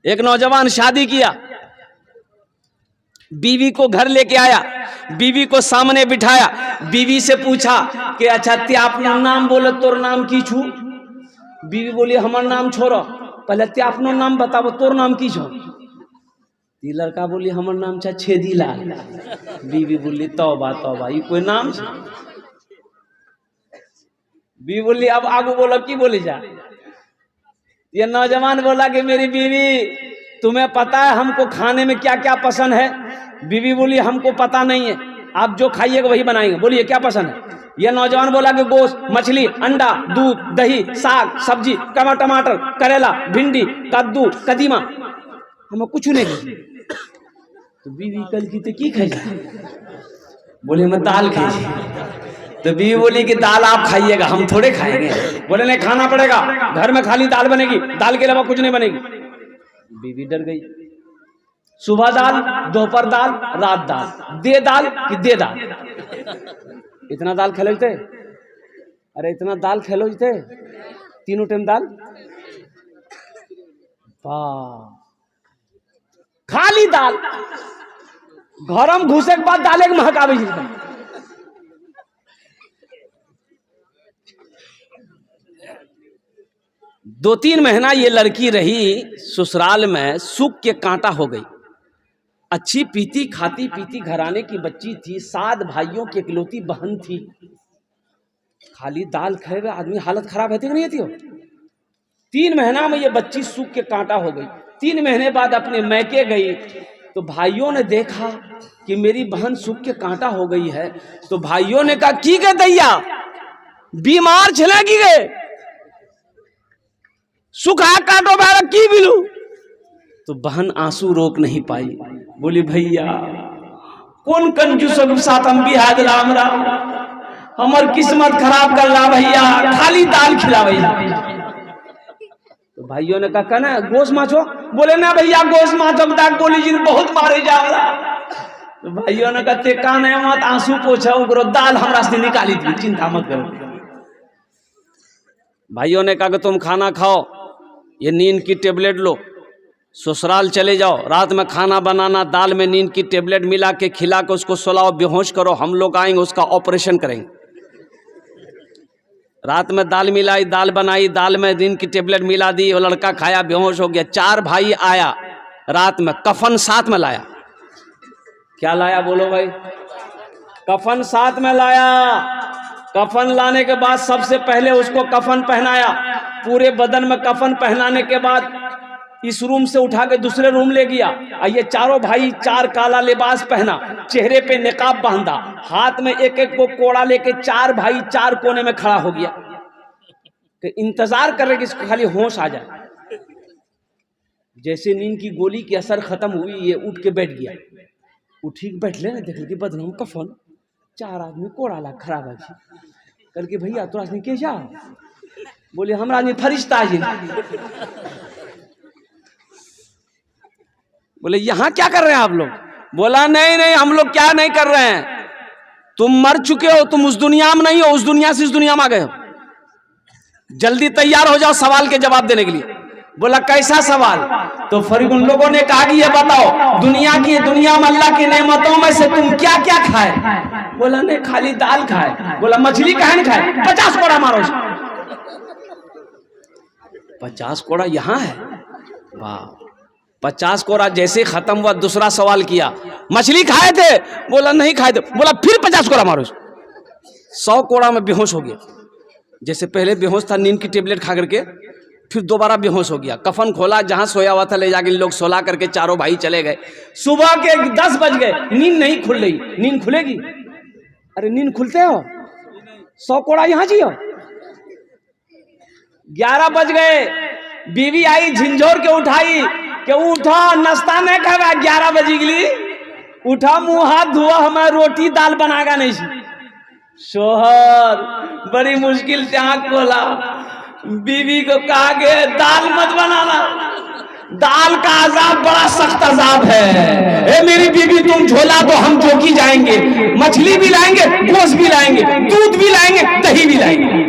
एक नौजवान शादी किया, बीवी को घर लेके आया, बीवी को सामने बिठाया, बीवी से पूछा कि अच्छा ते अपना नाम बोले, तोर नाम की छू? बीवी बोली हमार नाम छोड़ो, पहले ते अपनो नाम बताओ, तोर नाम की छो? लड़का बोली हमार नाम छा छेदीलाल। बीवी बोली तौबा तौबा, ये कोई नाम छे? बीवी बोली अब आगू बोलो, की बोली जा? ये नौजवान बोला कि मेरी बीवी, तुम्हें पता है हमको खाने में क्या क्या पसंद है? बीवी बोली हमको पता नहीं है, आप जो खाइएगा वही बनाएंगे। बोलिए क्या पसंद है? यह नौजवान बोला कि गोश्त, मछली, अंडा, दूध, दही, साग, सब्जी, टमाटर, करेला, भिंडी, कद्दू, कदीमा, हमें कुछ नहीं। तो बीवी कल की तो की खाई? बोले मैं दाल खाई। तो बीवी बोली कि दाल आप खाइएगा, हम थोड़े खाएंगे। बोले नहीं, खाना पड़ेगा, घर में खाली दाल बनेगी, दाल के अलावा कुछ नहीं बनेगी। बीवी डर गई। सुबह दाल, दोपहर दाल, रात दाल, दे दाल कि दे दाल। इतना दाल खेलोते? अरे इतना दाल खेलोते, तीनों टाइम दाल, खाली दाल। घर में घुसे के बाद दाले के महकावे। 2-3 महीना ये लड़की रही ससुराल में, सुख के कांटा हो गई। अच्छी पीती खाती पीती घराने की बच्ची थी, 7 भाइयों की इकलौती बहन थी। खाली दाल खाए हुए आदमी हालत खराब रहती कि नहीं थी? 3 महीना में ये बच्ची सुख के कांटा हो गई। 3 महीने बाद अपने मैके गई तो भाइयों ने देखा कि मेरी बहन सुख के कांटा हो गई है। तो भाइयों ने कहा की गए दैया, बीमार चलेगी गए, सुखा काटो बारा की बिलू। तो बहन आंसू रोक नहीं पाई, बोली भैया कौन कंजूस के साथ हम बिहा दिला, हमार किस्मत खराब कर ला भैया, खाली दाल खिला भैया। तो भाइयों ने कहा ना गोश माछो? बोले ना भैया गोश माछो गोली जी बहुत मारे जाओ। तो भाइयों ने कहा ते काने मत आंसू पोछा, उगरो दाल हमरा से निकाली थी, चिंता मत करो। भाइयों ने कहा कि तुम खाना खाओ, ये नींद की टेबलेट लो, ससुराल चले जाओ, रात में खाना बनाना, दाल में नींद की टेबलेट मिला के खिला के उसको सुलाओ, बेहोश करो, हम लोग आएंगे उसका ऑपरेशन करेंगे। रात में दाल मिलाई, दाल बनाई, दाल में नींद की टेबलेट मिला दी, वो लड़का खाया, बेहोश हो गया। 4 भाई आया रात में, कफन साथ में लाया। क्या लाया बोलो भाई? कफन साथ में लाया। कफन लाने के बाद सबसे पहले उसको कफन पहनाया, पूरे बदन में कफन पहनाने के बाद इस रूम से उठा के दूसरे रूम ले गया। ये चारों भाई 4 काला लिबास पहना, चेहरे पे निकाब बांधा, हाथ में एक एक को कोड़ा लेके 4 भाई 4 कोने में खड़ा हो गया कि इंतजार कर रहे कि इसको खाली होश आ जाए। जैसे नींद की गोली की असर खत्म हुई, ये उठ के बैठ गया। उठी के बैठ ले ना, देख के बदन में कफन, 4 आदमी कोड़ा ला खड़ा है। कल के भैया तो आदमी के जा? बोले हमरा आदमी फरिश्ता जी। बोले यहाँ क्या कर रहे हैं आप लोग? बोला नहीं नहीं हम लोग क्या नहीं कर रहे हैं, तुम मर चुके हो, तुम उस दुनिया में नहीं हो, उस दुनिया से इस दुनिया में आ गए हो, जल्दी तैयार हो जाओ सवाल के जवाब देने के लिए। बोला कैसा सवाल? तो फिर उन लोगों ने कहा कि ये बताओ दुनिया में अल्लाह की नेमतों में से तुम क्या क्या खाए? बोला नहीं खाली दाल खाए। बोला मछली काहे नहीं खाए? 50 कोड़ा मारो। 50 कोड़ा यहाँ है? वाह। 50 कोड़ा जैसे खत्म हुआ, दूसरा सवाल किया, मछली खाए थे? बोला नहीं खाए थे। बोला फिर 50 कोड़ा मारो। 100 कोड़ा में बेहोश हो गया। जैसे पहले बेहोश था नींद की टेबलेट खा करके, फिर दोबारा बेहोश हो गया। कफन खोला, जहां सोया हुआ था ले जाके लोग सोला करके चारों भाई चले गए। सुबह के 10 बज गए, नींद नहीं खुल रही। नींद खुलेगी? अरे नींद खुलते हो? 100 कोड़ा यहाँ जियो। 11 बज गए, बीवी आई झिंझोर के उठाई कि उठा नाश्ता नहीं खावा, 11 बजे के लिए उठा, मुंह हाथ धुआ, हमें रोटी दाल बनागा नहीं। शोहर बड़ी मुश्किल से आंख खोला, बीवी को कहा कि दाल मत बनाना, दाल का अजाब बड़ा सख्त अजाब है। ए मेरी बीवी तुम झोला तो हम चौकी जाएंगे, मछली भी लाएंगे, गोश्त भी लाएंगे, दूध भी लाएंगे, दही भी लाएंगे।